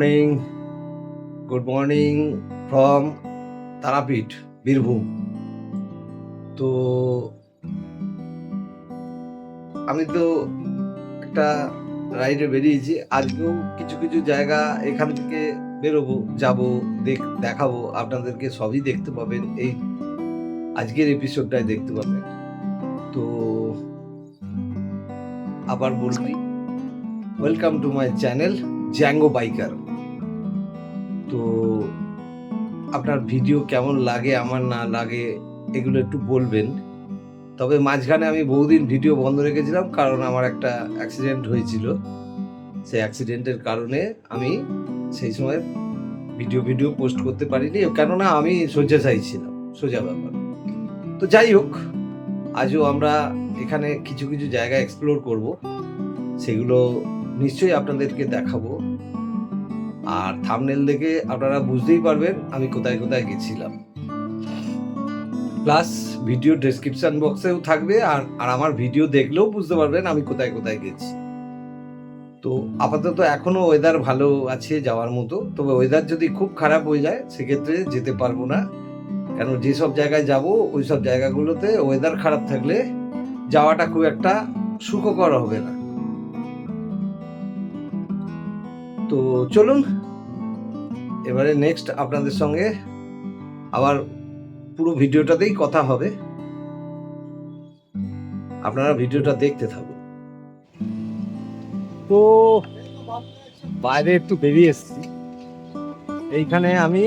Morning, good morning from Tarapith, Birbhum. তো আমি তো একটা রাইডে বেরিয়েছি। আজকেও কিছু কিছু জায়গা এখান থেকে বেরোবো, যাবো, দেখাবো আপনাদেরকে। সবই দেখতে পাবেন এই আজকের এপিসোডটাই দেখতে পাবেন। তো আবার বলছি, welcome to my channel Zango biker. তো আপনার ভিডিও কেমন লাগে, আমার না লাগে, এগুলো একটু বলবেন। তবে মাঝখানে আমি বহুদিন ভিডিও বন্ধ রেখেছিলাম, কারণ আমার একটা অ্যাক্সিডেন্ট হয়েছিল। সেই অ্যাক্সিডেন্টের কারণে আমি সেই সময় ভিডিও পোস্ট করতে পারিনি, কেননা আমি শয্যাশায়ী ছিলাম, সোজা ব্যাপার। তো যাই হোক, আজও আমরা এখানে কিছু কিছু জায়গা এক্সপ্লোর করব, সেগুলো নিশ্চয়ই আপনাদেরকে দেখাবো। আর থাম্বনেল দেখে আপনারা বুঝতেই পারবেন আমি কোথায় কোথায় গেছিলাম। প্লাস ভিডিও ডেসক্রিপশন বক্সেও থাকবে, আর আমার ভিডিও দেখলেও বুঝতে পারবেন আমি কোথায় কোথায় গেছি। তো আপাতত এখনো ওয়েদার ভালো আছে যাওয়ার মতো, তবে ওয়েদার যদি খুব খারাপ হয়ে যায় সেক্ষেত্রে যেতে পারবো না, কারণ যেসব জায়গায় যাব ওই সব জায়গাগুলোতে ওয়েদার খারাপ থাকলে যাওয়াটা খুব একটা সুখকর হবে না। তো চলুন এবারে নেক্সট আপনাদের সঙ্গে আবার পুরো ভিডিওটাতেই কথা হবে, আপনারা ভিডিওটা দেখতে থাকুন। তো বাইরে একটু বেরিয়ে এসেছি, এইখানে আমি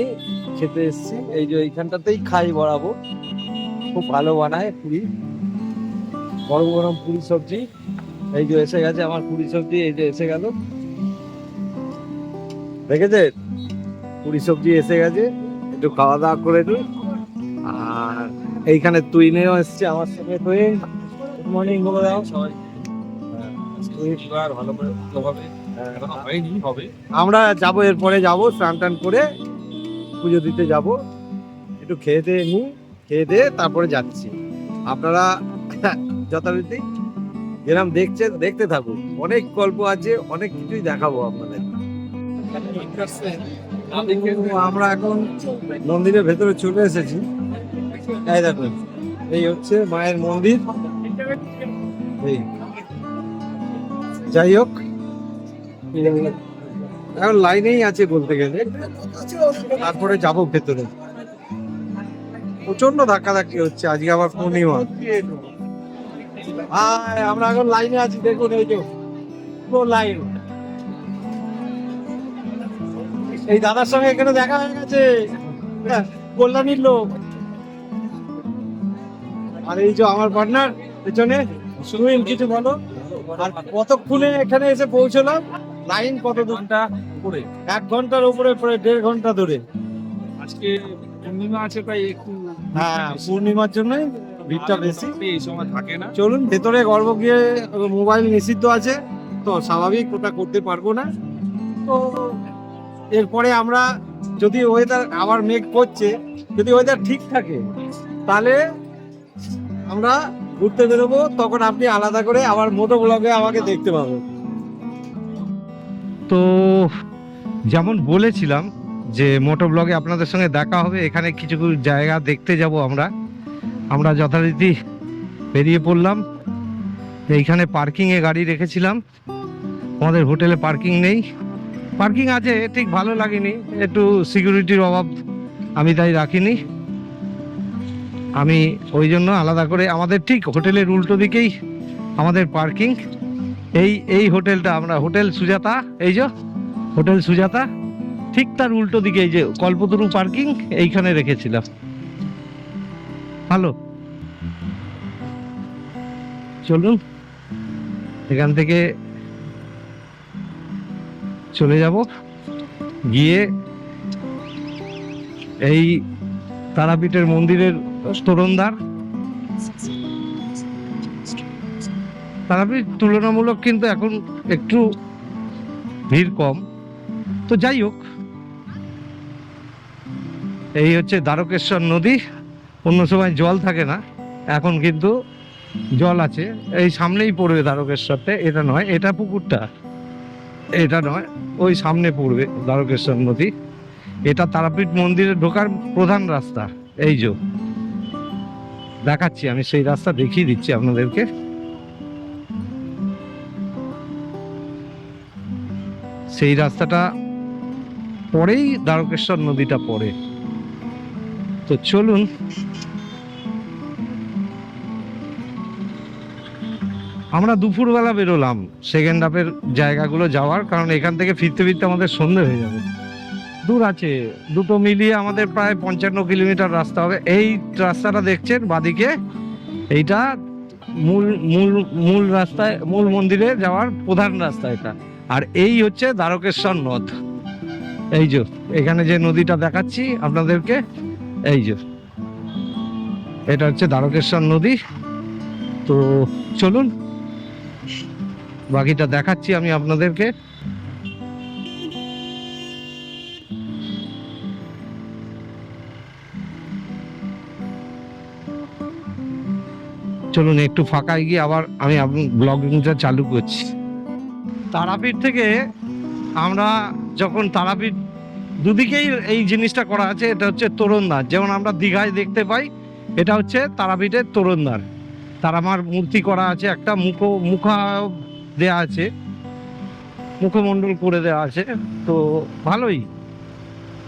খেতে এসেছি। এই যে এইখানটাতেই খাই বরাবর, খুব ভালো বানায় পুরি, গরম গরম পুরি সবজি। এই যে এসে গেছে আমার পুরি সবজি, এই যে এসে গেল, দেখেছে পুরি সবজি এসে গেছে। একটু খাওয়া দাওয়া করে নিই। আর এইখানে তুইনেও এসছে আমার সঙ্গে। তুই গুড মর্নিং বলে দাও সবাই। আমরা যাবো, এরপরে যাবো, স্নান টান করে পুজো দিতে যাব। একটু খেয়ে দিয়ে নিই, খেয়ে দিয়ে তারপরে যাচ্ছি। আপনারা যথারীতি যেরকম দেখছেন দেখতে থাকুন, অনেক গল্প আছে, অনেক কিছুই দেখাবো আপনাদের। আমরা এখন মন্দিরের ভেতরে চলে এসেছি। এই দেখুন, এই হচ্ছে মায়ের মন্দির। এই যাই হোক, এখন লাইনেই আছে বলতে গেলে, তারপরে যাব ভেতরে। প্রচন্ড ধাক্কাধাক্কি হচ্ছে, আজকে আবার পূর্ণিমা। আমরা এখন লাইনে আছি, দেখুন এই যে লাইন। এই দাদার সঙ্গে এখানে দেখা হয়ে গেছে, কল্যাণীর লোক। আর এই যে আমার পার্টনার পেছনে, সুইন, কিছু বলো। আর কতক্ষণে এখানে এসে পৌঁছলাম? লাইন কত ঘন্টা উপরে? 1 ঘন্টার উপরে, প্রায় 1.5 ঘন্টা ধরে। আজকে পূর্ণিমা আছে তাই একটু, হ্যাঁ, পূর্ণিমার জন্য ভিড়টা বেশি, এই সময় থাকে না। চলুন ভেতরে গর্ব গিয়ে, মোবাইল নিষিদ্ধ আছে তো স্বাভাবিক ওটা করতে পারবো না। তো এরপরে আমরা, যদি ওয়েদার আবার মেঘ করছে, যদি ওয়েদার ঠিক থাকে তাহলে আমরা ঘুরতে বেরোবো, তখন আপনি আলাদা করে আবার মোটো ব্লগে আমাকে দেখতে পাবেন। তো যেমন বলেছিলাম যে মোটো ব্লগে আপনাদের সঙ্গে দেখা হবে, এখানে কিছু কিছু জায়গা দেখতে যাব। আমরা যথারীতি বেরিয়ে পড়লাম। এইখানে পার্কিংয়ে গাড়ি রেখেছিলাম, আমাদের হোটেলে পার্কিং নেই। পার্কিং আছে, ঠিক ভালো লাগেনি, একটু সিকিউরিটির অভাব, আমি তাই রাখিনি। আমি ওই জন্য আলাদা করে, আমাদের ঠিক হোটেলের উল্টো দিকেই আমাদের পার্কিং। এই হোটেলটা, আমরা হোটেল সুজাতা, এই যে হোটেল সুজাতা, ঠিক তার উল্টো দিকে এই যে কল্পতরু পার্কিং, এইখানে রেখেছিলাম। ভালো, চলুন এখান থেকে চলে যাব, গিয়ে এই তারাপীঠের মন্দিরের স্তরণদ্বার। তারাপীঠ তুলনামূলক কিন্তু এখন একটু ভিড় কম। তো যাই হোক, এই হচ্ছে দ্বারকেশ্বর নদী। অন্য সময় জল থাকে না, এখন কিন্তু জল আছে। এই সামনেই পড়বে দ্বারকেশ্বরটা, এটা নয়, এটা পুকুরটা। এটা নয়, ওই সামনে পড়বে দ্বারকেশ্বর নদী। এটা তারাপীঠ মন্দিরে ঢোকার প্রধান রাস্তা। এই যে দেখাচ্ছি, আমি সেই রাস্তা দেখিয়ে দিচ্ছি আপনাদেরকে। সেই রাস্তাটা পরেই দ্বারকেশ্বর নদীটা পড়ে। তো চলুন আমরা দুপুরবেলা বেরোলাম সেকেন্ড হাফের জায়গাগুলো যাওয়ার, কারণ এখান থেকে ফিরতে ফিরতে আমাদের সন্ধে হয়ে যাবে। দূর আছে, দুটো মিলিয়ে আমাদের প্রায় 55 কিলোমিটার রাস্তা হবে। এই রাস্তাটা দেখছেন বাদিকে, এইটা মূল মূল মূল রাস্তায়, মূল মন্দিরে যাওয়ার প্রধান রাস্তা এটা। আর এই হচ্ছে দ্বারকেশ্বর নদ। এই যে এখানে যে নদীটা দেখাচ্ছি আপনাদেরকে, এই যে এটা হচ্ছে দ্বারকেশ্বর নদী। তো চলুন বাকিটা দেখাচ্ছি আমি আপনাদেরকে। চলুন একটু ফাঁকায় গিয়ে আবার আমি ব্লগিংটা চালু করছি। তারাপীঠ থেকে আমরা যখন তারাপীঠ দুদিকেই এই জিনিসটা করা আছে, এটা হচ্ছে তোরণদ্বার। যেমন আমরা দীঘায় দেখতে পাই, এটা হচ্ছে তারাপীঠের তোরণদ্বার। তারামার মূর্তি করা আছে, একটা মুখা দেয়া আছে, মুখমণ্ডল করে দেওয়া আছে। তো ভালোই,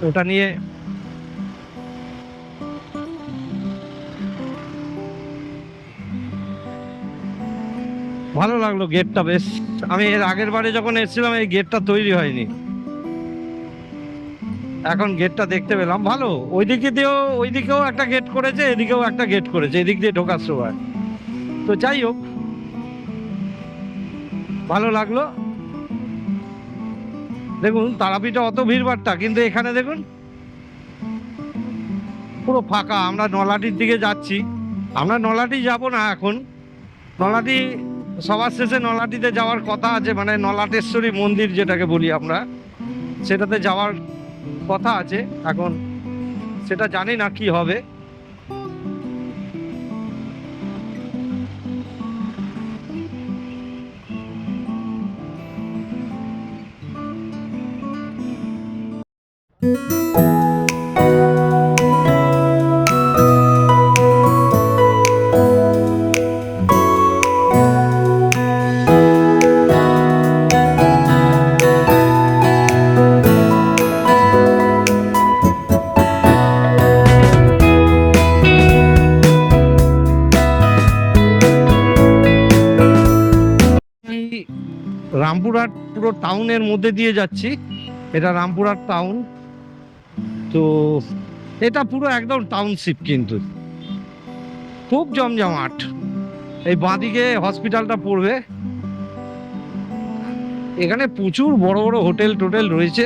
ওটা নিয়ে ভালো লাগলো। গেটটা বেশ, আমি এর আগের বারে যখন এসেছিলাম এই গেটটা তৈরি হয়নি, এখন গেটটা দেখতে পেলাম ভালো। ওইদিকেও একটা গেট করেছে, এদিকেও একটা গেট করেছে, এদিক দিয়ে ঢোকার সময়। তো যাই হোক, ভালো লাগলো। দেখুন তারাপীঠে অত ভিড়ভাট্টা, কিন্তু এখানে দেখুন পুরো ফাঁকা। আমরা নলাটির দিকে যাচ্ছি, আমরা নলাটি যাব না এখন। নলাটি সবার শেষে নলাটিতে যাওয়ার কথা আছে, মানে নলাটেশ্বরী মন্দির যেটাকে বলি আমরা, সেটাতে যাওয়ার কথা আছে। এখন সেটা জানি না কি হবে। রামপুরহাট পুরো টাউনের মধ্যে দিয়ে যাচ্ছি। এটা রামপুরহাট টাউন। তো এটা পুরো একদম টাউনশিপ, কিন্তু খুব জমজমাট। এই বাঁদিকে হসপিটালটা পড়বে। এখানে প্রচুর বড় বড় হোটেল টোটেল রয়েছে,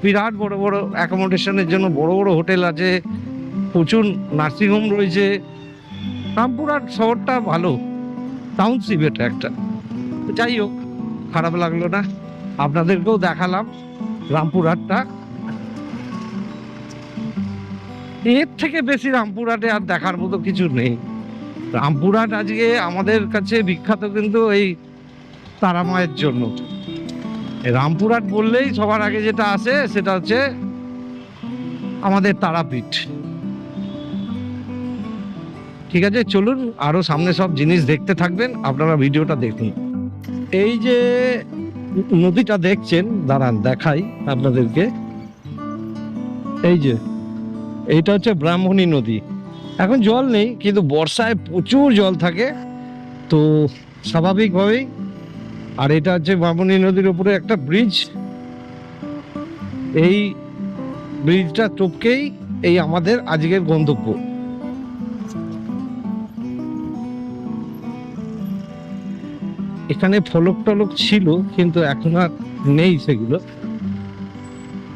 বিরাট বড় বড় অ্যাকোমোডেশনের জন্য বড় বড় হোটেল আছে, প্রচুর নার্সিংহোম রয়েছে। রামপুরহাট শহরটা ভালো, টাউনশিপ এটা একটা। যাই হোক, খারাপ লাগলো না, আপনাদেরকেও দেখালাম রামপুরহাটটা। এর থেকে বেশি রামপুরহাটে আর দেখার মতো কিছু নেই। রামপুরহাট আজকে আমাদের কাছে বিখ্যাত কিন্তু এই তারা মায়ের জন্য। রামপুরহাট বললেই সবার আগে যেটা আসে সেটা হচ্ছে আমাদের তারাপীঠ। ঠিক আছে, চলুন আরো সামনে সব জিনিস দেখতে থাকবেন, আপনারা ভিডিওটা দেখুন। এই যে নদীটা দেখছেন, দাঁড়ান দেখাই আপনাদেরকে। এই যে এইটা হচ্ছে ব্রাহ্মণী নদী। এখন জল নেই, কিন্তু বর্ষায় প্রচুর জল থাকে, তো স্বাভাবিকভাবেই। আর এটা হচ্ছে ব্রাহ্মণী নদীর উপরে একটা ব্রিজ। এই ব্রিজটা টপকেই এই আমাদের আজকের গন্তব্য। এখানে ফলক টলক ছিল, কিন্তু এখন আর নেই সেগুলো,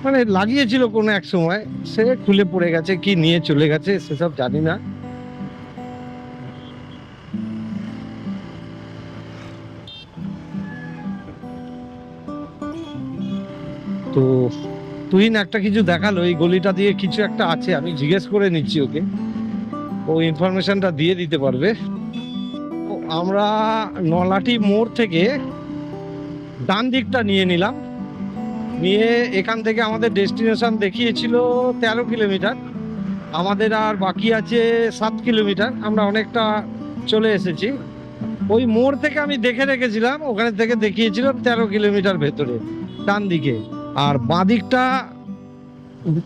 মানে লাগিয়েছিল কোনো এক সময়, সে খুলে পড়ে গেছে, কি নিয়ে চলে গেছে সেসব জানি না। তো তুহিন একটা কিছু দেখালো, এই গলিটা দিয়ে কিছু একটা আছে, আমি জিজ্ঞেস করে নিচ্ছি ওকে, ও ইনফরমেশনটা দিয়ে দিতে পারবে। আমরা নলাটি মোড় থেকে ডান দিকটা নিয়ে নিলাম, নিয়ে এখান থেকে আমাদের ডেস্টিনেশন দেখিয়েছিল 13 কিলোমিটার, আমাদের আর বাকি আছে 7 কিলোমিটার। আমরা অনেকটা চলে এসেছি। ওই মোড় থেকে আমি দেখে রেখেছিলাম, ওখানে থেকে দেখিয়েছিল 13 কিলোমিটার ভেতরে ডান দিকে। আর বাঁ দিকটা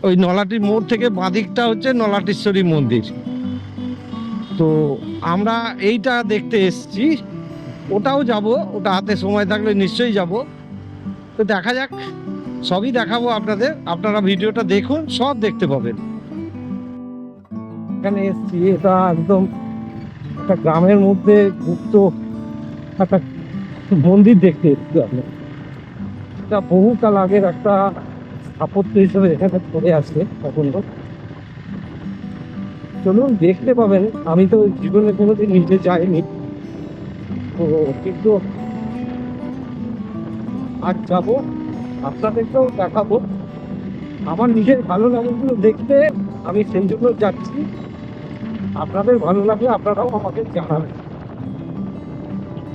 ওই নলাটির মোড় থেকে বাঁ দিকটা হচ্ছে নলাটেশ্বরী মন্দির। তো আমরা এইটা দেখতে এসেছি, ওটাও যাব, ওটা হাতে সময় থাকলে নিশ্চয়ই যাব। তো দেখা যাক, সবই দেখাবো আপনাদের, আপনারা ভিডিওটা দেখুন, সব দেখতে পাবেন। এখানে এসেছি, এটা একদম একটা গ্রামের মধ্যে গুপ্ত একটা মন্দির দেখতে এসেছি আমি। এটা বহুকাল আগের একটা স্থাপত্য হিসেবে এখানে পড়ে আসছে এখনো। চলুন দেখতে পাবেন, আমি তো জীবনে কোনোদিন নিজে যাইনি, তো কিন্তু আজ যাবো, আপনাদেরকেও দেখাবো। আমার নিজের ভালো লাগাগুলো দেখতে আমি সেই জন্য যাচ্ছি, আপনাদের ভালো লাগলে আপনারাও আমাকে জানাবেন।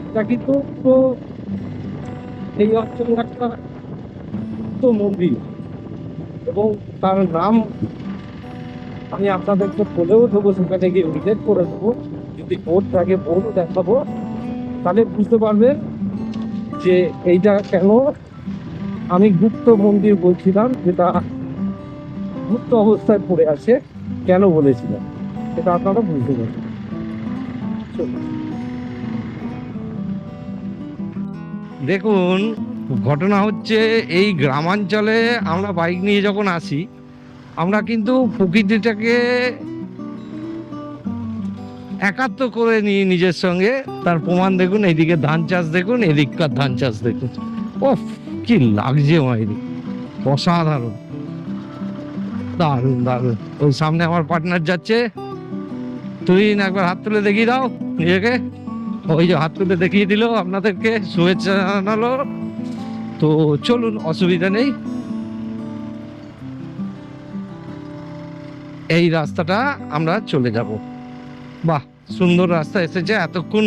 এটা কিন্তু তো এই অঞ্চলের একটা তো মন্দির, এবং তার নাম আমি আপনাদেরকে বলেও দেবো, সেখানে গিয়ে উল্লেখ করে দেবো। যদি বোর্ড থাকে বোর্ড দেখাবো, তাহলে বুঝতে পারবেন যে এইটা কেন আমি গুপ্ত মন্দির বলছিলাম, যেটা গুপ্ত অবস্থায় পড়ে আছে, কেন বলেছিলাম সেটা আপনারা বুঝতে পারবেন। দেখুন, ঘটনা হচ্ছে এই গ্রামাঞ্চলে আমরা বাইক নিয়ে যখন আসি, আমরা কিন্তু প্রকৃতিটাকে একাত্ম করে নিই নিজের সঙ্গে। তার প্রমাণ দেখুন, এইদিকে ধান চাষ দেখুন, এদিককার ধান চাষ দেখুন। ও কি লাগছে মাইরি, অসাধারণ, দারুণ দারুণ। ওই সামনে আমার পার্টনার যাচ্ছে, তুই একবার হাত তুলে দেখিয়ে দাও নিজেকে। ওই যে হাত তুলে দেখিয়ে দিল, আপনাদেরকে শুভেচ্ছা জানালো। তো চলুন, অসুবিধা নেই। এই রাস্তাটা আমরা চলে যাব। বাহ, সুন্দর রাস্তা এসেছে। এতক্ষণ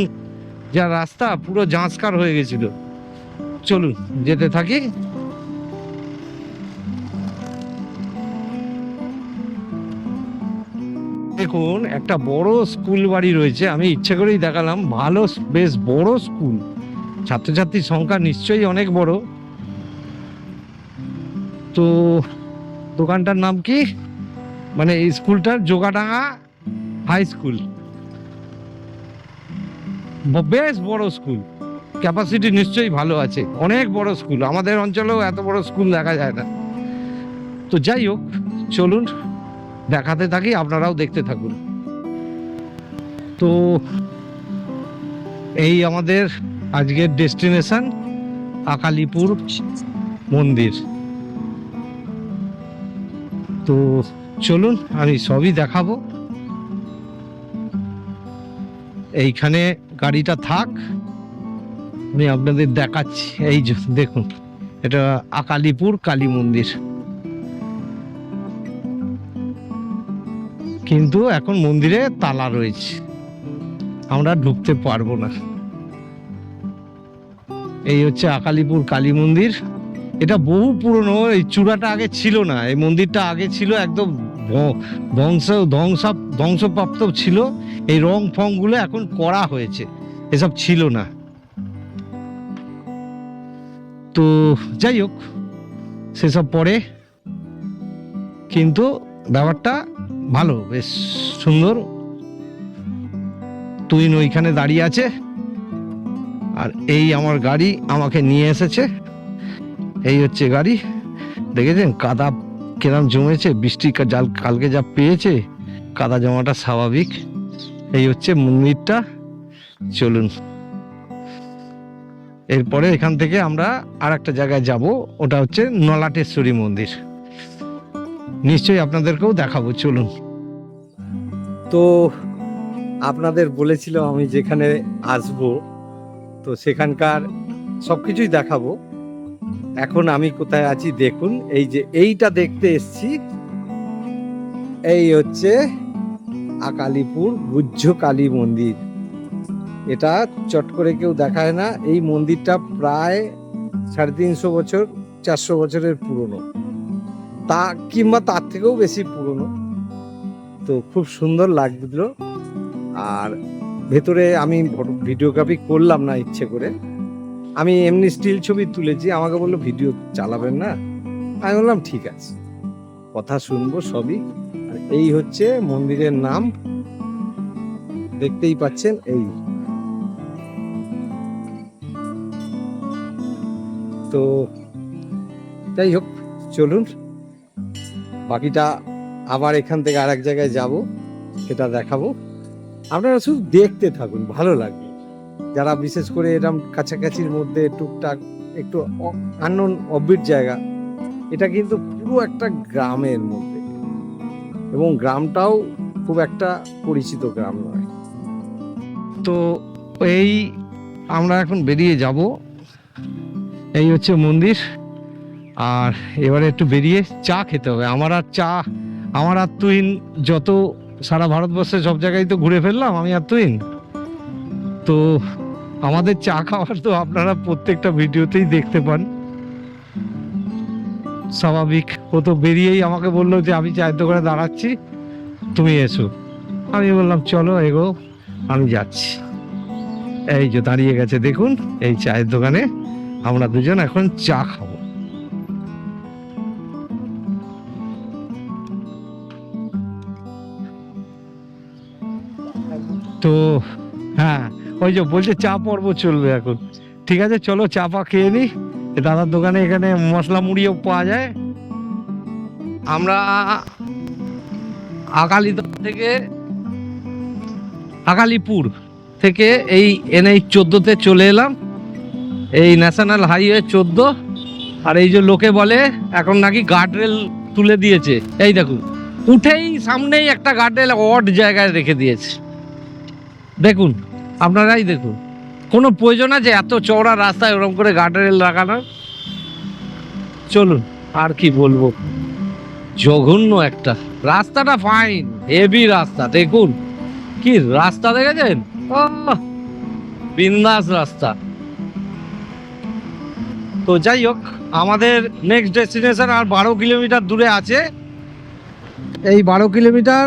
যা রাস্তা পুরো জাঁসকার হয়ে গেছিল। চলুন যেতে থাকি। দেখুন, একটা বড় স্কুল বাড়ি রয়েছে, আমি ইচ্ছে করেই দেখালাম। ভালো, বেশ বড় স্কুল, ছাত্রছাত্রীর সংখ্যা নিশ্চয়ই অনেক বড়। তো দোকানটার নাম কি, মানে এই স্কুলটার যোগাডাঙ্গা হাই স্কুল। বেশ বড় স্কুল, ক্যাপাসিটি নিশ্চয়ই ভালো আছে, অনেক বড় স্কুল। আমাদের অঞ্চলেও এত বড় স্কুল দেখা যায় না। তো যাই হোক, চলুন দেখাতে থাকি, আপনারাও দেখতে থাকুন। তো এই আমাদের আজকের ডেস্টিনেশন আকালিপুর মন্দির। তো চলুন, আমি সবই দেখাবো। এইখানে গাড়িটা থাক, আমি আপনাদের দেখাচ্ছি। এই যে দেখুন, এটা আকালিপুর কালী মন্দির, কিন্তু এখন মন্দিরে তালা রয়েছে, আমরা ঢুকতে পারবো না। এই হচ্ছে আকালিপুর কালী মন্দির। এটা বহু পুরনো, এই চূড়াটা আগে ছিল না। এই মন্দিরটা আগে ছিল একদম ধ্বংসপ্রাপ্ত ছিল। এই রং ফং গুলো এখন করা হয়েছে, এসব ছিল না। তো যাই হোক, সেসব পরে, কিন্তু ব্যাপারটা ভালো, বেশ সুন্দর। তুইন ওইখানে দাঁড়িয়ে আছে, আর এই আমার গাড়ি আমাকে নিয়ে এসেছে। এই হচ্ছে গাড়ি, দেখেছেন কাদা কিরম জমেছে, বৃষ্টি জাল কালকে যা পেয়েছে, কাদা জমাটা স্বাভাবিক। এই হচ্ছে মন্দিরটা। চলুন, এরপরে এখান থেকে আমরা আর একটা জায়গায় যাব, ওটা হচ্ছে নলাটেশ্বরী মন্দির, নিশ্চয়ই আপনাদেরকেও দেখাবো। চলুন। তো আপনাদের বলেছিল আমি যেখানে আসব, তো সেখানকার সব কিছুই দেখাবো। এখন আমি কোথায় আছি দেখুন, এই যে এইটা দেখতে এসছি, এই হচ্ছে আকালিপুর গুহ্য কালী মন্দির। এটা চট করে কেউ দেখায় না। এই মন্দিরটা প্রায় 350 বছর 400 বছরের পুরনো, তা কিংবা তার থেকেও বেশি পুরনো। তো খুব সুন্দর লাগলো। আর ভেতরে আমি ভিডিওগ্রাফি করলাম না ইচ্ছে করে, আমি এমনি স্টিল ছবি তুলেছি। আমাকে বললো ভিডিও চালাবেন না, আমি বললাম ঠিক আছে, কথা শুনবো সবই। আর এই হচ্ছে মন্দিরের নাম, দেখতেই পাচ্ছেন। এই তো যাই হোক, চলুন বাকিটা আবার এখান থেকে আর এক জায়গায় যাব, সেটা দেখাবো। আপনারা শুধু দেখতে থাকুন, ভালো লাগবে। যারা বিশেষ করে এরকম কাছাকাছির মধ্যে টুকটাক একটু আননোন অফবিট জায়গা, এটা কিন্তু পুরো একটা গ্রামের মধ্যে, এবং গ্রামটাও খুব একটা পরিচিত গ্রাম নয়। তো এই আমরা এখন বেরিয়ে যাব, এই হচ্ছে মন্দির। আর এবারে একটু বেরিয়ে চা খেতে হবে। আমার আর তুহিন যত সারা ভারতবর্ষে সব জায়গায় তো ঘুরে ফেললাম, আমি আর তুহিন। তো আমাদের চা খাওয়ার তো আপনারা প্রত্যেকটা ভিডিওতেই দেখতে পান, স্বাভাবিক। ও তো বেরিয়েই আমাকে বললো যে আমি চায়ের দোকানে দাঁড়াচ্ছি, তুমি এসো। আমি বললাম চলো এগো, আমি যাচ্ছি। এই যে দাঁড়িয়ে গেছে দেখুন, এই চায়ের দোকানে আমরা দুজন এখন চা খাবো। তো হ্যাঁ, ওই যে বলছে চা পর্ব চলবে এখন। ঠিক আছে, চলো চা পা খেয়ে নি। দাদার দোকানে এখানে মশলা মুড়িও পাওয়া যায়। আমরা আকালিপুর থেকে এই NH 14-তে চলে এলাম, এই ন্যাশনাল হাইওয়ে 14। আর এই যে লোকে বলে এখন নাকি গার্ডরেল তুলে দিয়েছে, এই দেখুন উঠেই সামনেই একটা গার্ডরেল অড জায়গায় রেখে দিয়েছে। দেখুন, আপনারাই দেখুন, কোনো প্রয়োজন আছে এত চওড়া রাস্তায় ওরকম করে গার্ডরেল লাগানোর? চলুন, আর কি বলবো, জঘন্য একটা। রাস্তাটা ফাইন, হেভি রাস্তা। দেখুন কি রাস্তা, দেখেছেন? বিন্দাস রাস্তা। তো যাই হোক, আমাদের নেক্সট ডেস্টিনেশন আর 12 কিলোমিটার দূরে আছে। এই 12 কিলোমিটার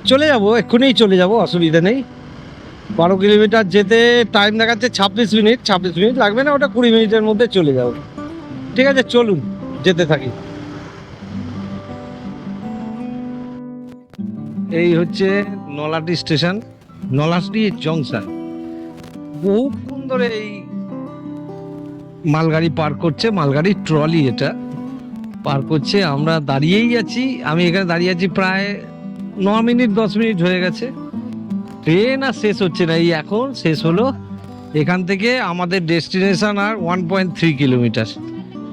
চলে যাব, এক্ষুনি চলে যাব, অসুবিধা নেই। 12 কিলোমিটার যেতে টাইম দেখাচ্ছে 26 মিনিট। 26 মিনিট লাগবে না, ওটা 20 মিনিটের মধ্যে চলে যাব। ঠিক আছে, চলুন যেতে থাকি। এই হচ্ছে নলাটি স্টেশন, নলাটি জংশন। বহুক্ষণ ধরে এই মালগাড়ি পার করছে, মালগাড়ি ট্রলি এটা পার করছে। আমরা দাঁড়িয়েই আছি, আমি এখানে দাঁড়িয়ে আছি প্রায় 9 মিনিট 10 মিনিট হয়ে গেছে। ট্রেন আর শেষ হচ্ছে না, এই এখন শেষ হলো। এখান থেকে আমাদের ডেস্টিনেশন আর 1.3 কিলোমিটার।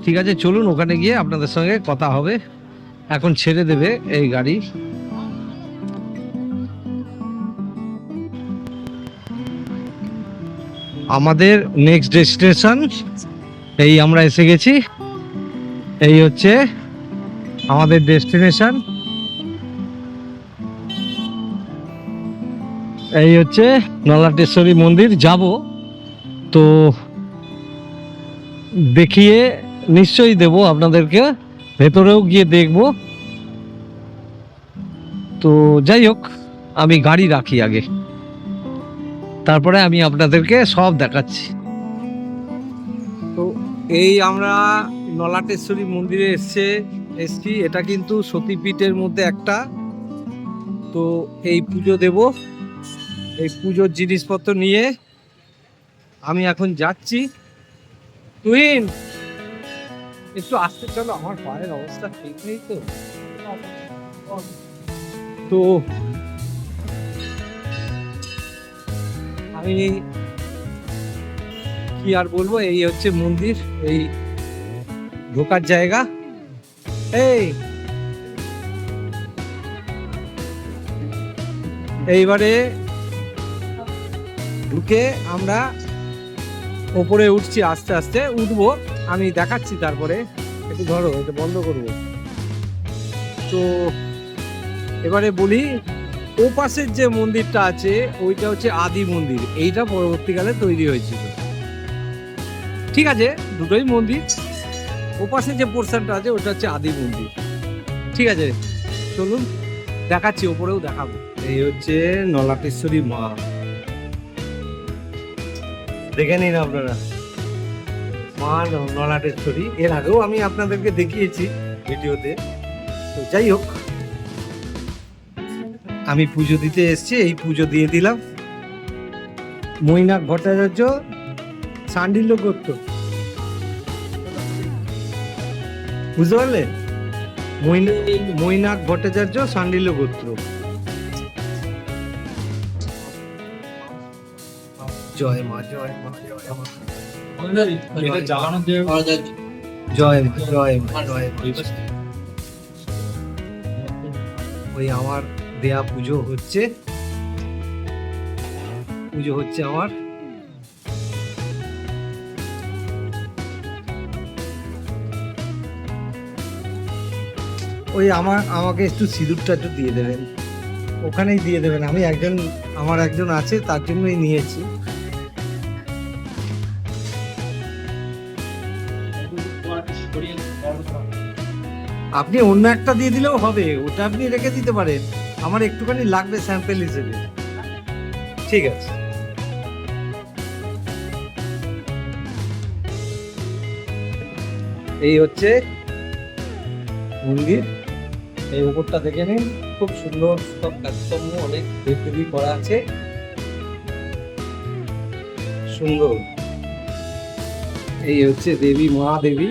ঠিক আছে, চলুন ওখানে গিয়ে আপনাদের সঙ্গে কথা হবে। এখন ছেড়ে দেবে এই গাড়ি। আমাদের নেক্সট ডেস্টিনেশন এই আমরা এসে গেছি। এই হচ্ছে আমাদের ডেস্টিনেশন, এই হচ্ছে নলাটেশ্বরী মন্দির। যাব তো দেখিয়ে নিশ্চয়ই দেব আপনাদেরকে, ভেতরেও গিয়ে দেখব। তো যাই হোক, আমি গাড়ি রাখি আগে, তারপরে আমি আপনাদেরকে সব দেখাচ্ছি। তো এই আমরা নলাটেশ্বরী মন্দিরে এসছি। এটা কিন্তু সতীপীঠের মধ্যে একটা। তো এই পুজো দেব, এই পুজোর জিনিসপত্র নিয়ে আমি এখন যাচ্ছি। তুহিন একটু আসতে চলো, আমার পায়ের অবস্থা ঠিক নেই। তো আমি কি আর বলবো, এই হচ্ছে মন্দির, এই ঢোকার জায়গা। এইবারে ঢুকে আমরা ওপরে উঠছি, আস্তে আস্তে উঠবো, আমি দেখাচ্ছি। তারপরে একটু ধরো, এটা বন্ধ করবো। তো এবারে বলি, ও পাশের যে মন্দিরটা আছে ওইটা হচ্ছে আদি মন্দির, এইটা পরবর্তীকালে তৈরি হয়েছিল। ঠিক আছে, দুটোই মন্দির। ওপাশে যে পোর্শনটা আছে ওটা হচ্ছে আদি মন্দির। ঠিক আছে, চলুন দেখাচ্ছি, ওপরেও দেখাবো। এই হচ্ছে নলাটেশ্বরী মা, দেখে নিন আপনারা, মা নলাটেশ্বরী। এর আগেও আমি আপনাদেরকে দেখিয়েছি ভিডিওতে। তো যাই হোক, আমি পুজো দিতে এসেছি, এই পুজো দিয়ে দিলাম। মৈনাক ভট্টাচার্য, সান্ডিল্য গোত্র, বুঝতে পারলেন? মৈনাক ভট্টাচার্য, সান্ডিল্য গোত্র। জয় মা, জয় মা, জয় মা, এটা জ্বালানোর যে জয় মা, জয় মা, জয় মা। ওই আমার দেয়া পুজো হচ্ছে, পুজো হচ্ছে আমার। ওই আমাকে একটু সিঁদুরটা একটু দিয়ে দেবেন, ওখানেই দিয়ে দেবেন। আমি আমার একজন আছে, তার জন্যই নিয়েছি। আপনি অন্য একটা দিয়ে দিলেও হবে, ওটা আপনি রেখে দিতে পারেন। আমার একটুখানি লাগবে স্যাম্পল হিসেবে। ঠিক আছে, এই হচ্ছে মন্দির। এই উপরটা দেখে নিন, খুব সুন্দর সব কাজকর্ম, অনেক দেবদেবী করা আছে, সুন্দর। এই হচ্ছে দেবী, মা দেবী।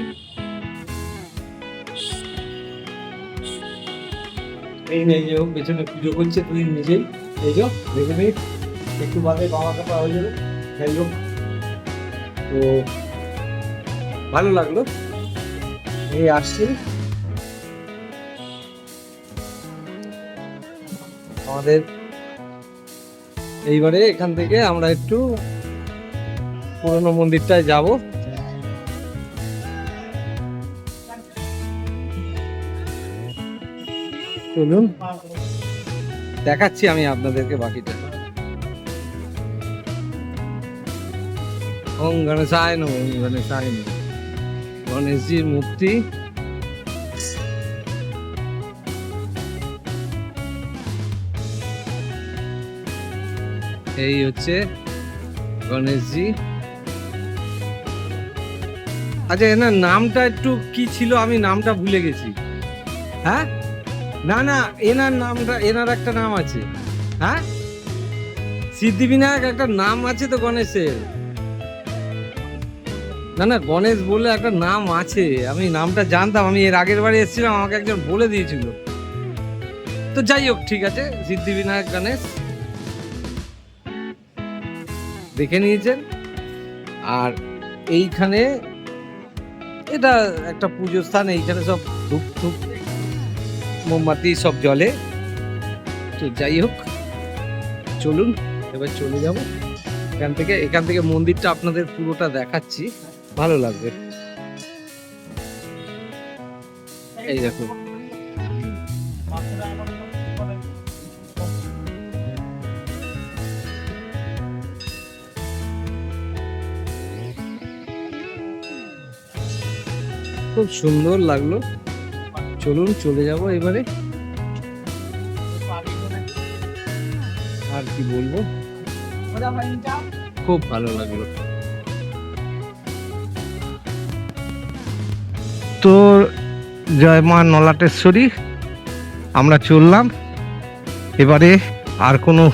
এই নেই যে পেছনে পুজো করছে, তুই নিজেই এই যে দেখে নিন, একটু বাদে বাবা কাপা হয়ে যাবে। যাই হোক, তো ভালো লাগলো। এই আসছি আমাদের, এইবারে এখান থেকে আমরা একটু পুরনো মন্দিরটায় যাব। চলুন দেখাচ্ছি আমি আপনাদেরকে বাকিটা। ওম গণেশায় নমঃ, ওম গণেশায় নমঃ। গণেশজির মূর্তি, এই হচ্ছে গণেশজি। আচ্ছা, এনার নামটা একটু কি ছিল, আমি নামটা ভুলে গেছি। হ্যাঁ, না না, এনার একটা নাম আছে। হ্যাঁ, সিদ্ধিবিনায়ক একটা নাম আছে তো গণেশের। না না, গণেশ বলে একটা নাম আছে, আমি নামটা জানতাম। আমি এর আগের বারে এসেছিলাম, আমাকে একজন বলে দিয়েছিল। তো যাই হোক, ঠিক আছে, সিদ্ধিবিনায়ক গণেশ দেখে নিয়েছেন। আর এইখানে এটা একটা পুজো স্থান, এইখানে সব ধূপ ধূপ মোমবাতি সব জ্বলে। তো যাই হোক, চলুন এবার চলে যাব এখান থেকে মন্দিরটা আপনাদের পুরোটা দেখাচ্ছি, ভালো লাগবে। এই দেখুন, খুব সুন্দর লাগলো। চলুন চলে যাব এবারে। আর কি বলবো, খুব ভালো লাগলো। তো জয় মা নলাটেশ্বরী, আমরা চললাম এবারে। আর কোনো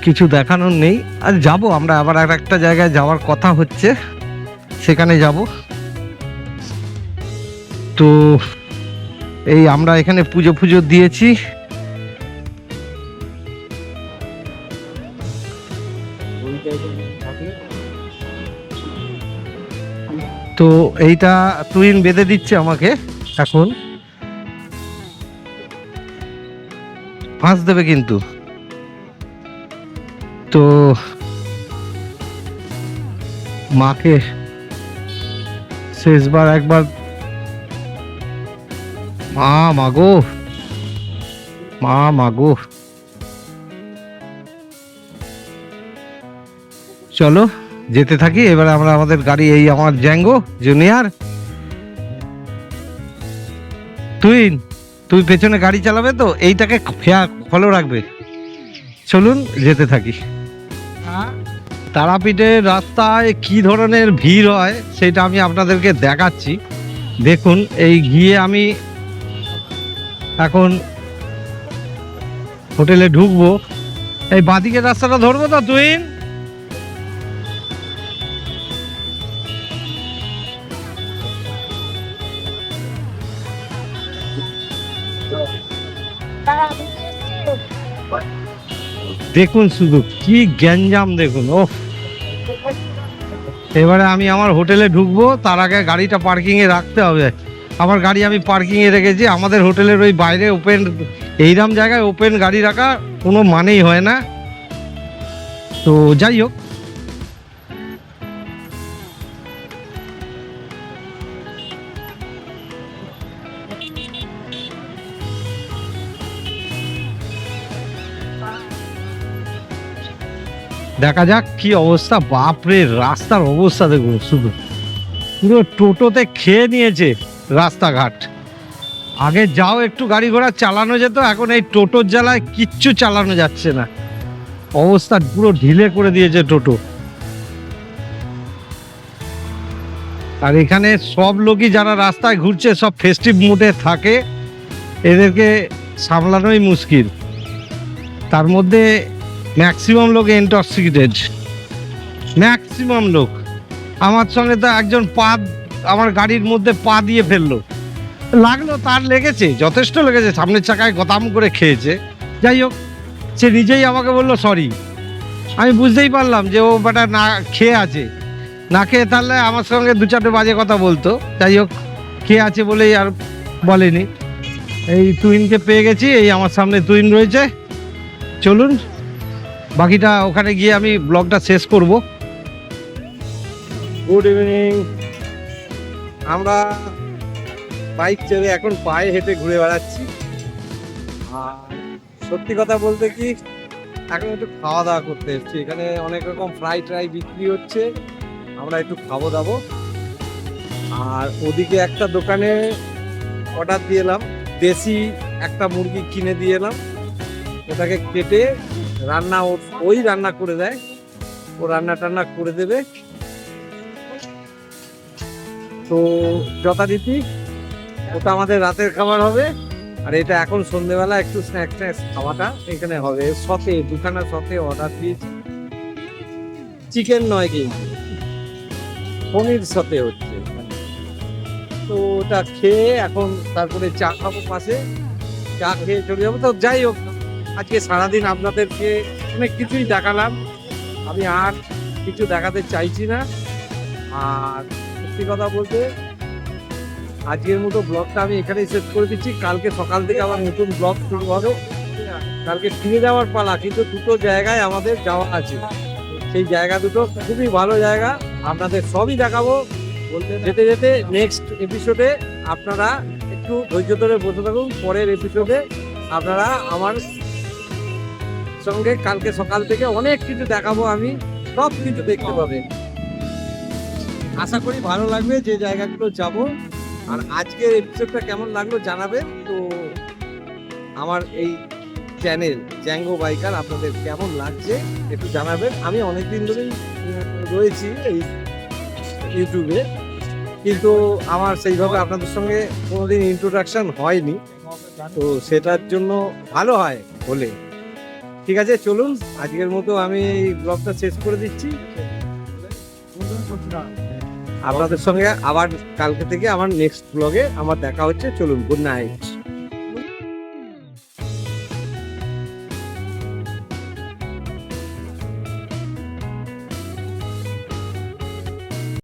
কিছু দেখানোর নেই। আর যাব আমরা আবার আর একটা জায়গায় যাওয়ার কথা হচ্ছে, সেখানে যাব। তো এই আমরা এখানে পুজো দিয়েছি। তো এইটা তুহিন বেঁধে দিচ্ছে আমাকে, এখন ফাঁস দেবে কিন্তু। তো মাকে শেষবার একবার, মা মাগো, মা মাগো, চলো যেতে থাকি। এবারে আমরা আমাদের গাড়ি, এই আমার জ্যাঙ্গো জুনিয়র, তুই পেছনে গাড়ি চালাবে তো, এইটাকে ফলো রাখবে। চলুন যেতে থাকি। তারাপীঠের রাস্তায় কি ধরনের ভিড় হয় সেটা আমি আপনাদেরকে দেখাচ্ছি। দেখুন, এই গিয়ে আমি এখন হোটেলে ঢুকবো। এই বাঁদিকের রাস্তাটা ধরবো তো তুই? দেখুন শুধু কি গ্যাঞ্জাম, দেখুন। ও, এবারে আমি আমার হোটেলে ঢুকবো, তার আগে গাড়িটা পার্কিংয়ে রাখতে হবে। আমার গাড়ি আমি পার্কিংয়ে রেখেছি। আমাদের হোটেলের ওই বাইরে ওপেন, এইরকম জায়গায় ওপেন গাড়ি রাখা কোনো মানেই হয় না। তো যাই হোক, দেখা যাক কি অবস্থা। বাপরে, রাস্তার অবস্থা দেখুন শুধু, পুরো টোটোতে খেয়ে নিয়েছে রাস্তাঘাট। আগে যাও একটু গাড়ি ঘোড়া চালানো যেত, এখন এই টোটোর জ্বালায় কিচ্ছু চালানো যাচ্ছে না। অবস্থা পুরো ঢিলে করে দিয়েছে টোটো। আর এখানে সব লোকই যারা রাস্তায় ঘুরছে সব ফেস্টিভ মুডে থাকে, এদেরকে সামলানোই মুশকিল। তার মধ্যে ম্যাক্সিমাম লোক ইনটক্সিকেটেড, ম্যাক্সিমাম লোক। আমার সঙ্গে তো একজন আমার গাড়ির মধ্যে পা দিয়ে ফেললো, লাগলো, তার লেগেছে, যথেষ্ট লেগেছে, সামনের চাকায় গতাম করে খেয়েছে। যাই হোক, সে নিজেই আমাকে বললো সরি। আমি বুঝতেই পারলাম যে ও বেটা না খেয়ে আছে, না খেয়ে তাহলে আমার সঙ্গে দু চারটে বাজে কথা বলতো। যাই হোক, খেয়ে আছে বলেই আর বলেনি। এই তুইনকে পেয়ে গেছি, এই আমার সামনে তুইন রয়েছে। চলুন বাকিটা ওখানে গিয়ে আমি ব্লগটা শেষ করব। Good evening. আমরা বাইক চেপে এখন পায়ে হেঁটে ঘুরে বেড়াচ্ছি। আর সত্যি কথা বলতে কি, এখন একটু খাওয়া দাওয়া করতে এসেছি। এখানে অনেক রকম ফ্রাই ট্রাই বিক্রি হচ্ছে, আমরা একটু খাবো দাবো। আর ওদিকে একটা দোকানে অর্ডার দিয়ে এলাম, দেশি একটা মুরগি কিনে দিয়ে এলাম। ওটাকে কেটে রান্না, ওই রান্না করে দেয়, ও রান্না টান্না করে দেবে। তো যথারীতি ওটা আমাদের রাতের খাবার হবে। আর এটা এখন সন্ধ্যেবেলা একটু স্ন্যাক্স খাওয়াটা এখানে হবে। সতে দুখানা সতে অর্ডার দিয়েছি, চিকেন নয় কিন্তু পনির সতে হচ্ছে। তো ওটা খেয়ে এখন তারপরে চা খাবো পাশে, চা খেয়ে চলে যাবো। তো যাই হোক, আজকে সারাদিন আপনাদেরকে অনেক কিছুই দেখালাম, আমি আর কিছু দেখাতে চাইছি না। আর সত্যি কথা বলতে আজকের মতো ব্লগটা আমি এখানেই শেষ করে দিচ্ছি। কালকে সকাল থেকে আবার নতুন ব্লগ শুরু হবে। কালকে ফিরে যাওয়ার পালা, কিন্তু দুটো জায়গায় আমাদের যাওয়া আছে। সেই জায়গা দুটো খুবই ভালো জায়গা, আপনাদের সবই দেখাবো যেতে যেতে। নেক্সট এপিসোডে আপনারা একটু ধৈর্য ধরে বসে থাকুন, পরের এপিসোডে আপনারা আমার সঙ্গে কালকে সকাল থেকে অনেক কিছু দেখাবো, আমি সব কিছু দেখতে পাবেন। আশা করি ভালো লাগবে যে জায়গাগুলো যাব। আর আজকের এপিসোডটা কেমন লাগলো জানাবেন। তো আমার এই চ্যানেল জ্যাঙ্গো বাইকার আপনাদের কেমন লাগছে একটু জানাবেন। আমি অনেকদিন ধরেই রয়েছি এই ইউটিউবে, কিন্তু আমার সেইভাবে আপনাদের সঙ্গে কোনোদিন ইন্ট্রোডাকশন হয়নি। তো সেটার জন্য ভালো হয় হলে। ঠিক আছে, চলুন আজকের মতো আমি এই ব্লগটা শেষ করে দিচ্ছি। আপনাদের সঙ্গে আবার কালকে থেকে আমার নেক্সট ব্লগে আমার দেখা হচ্ছে। চলুন, গুড নাইট।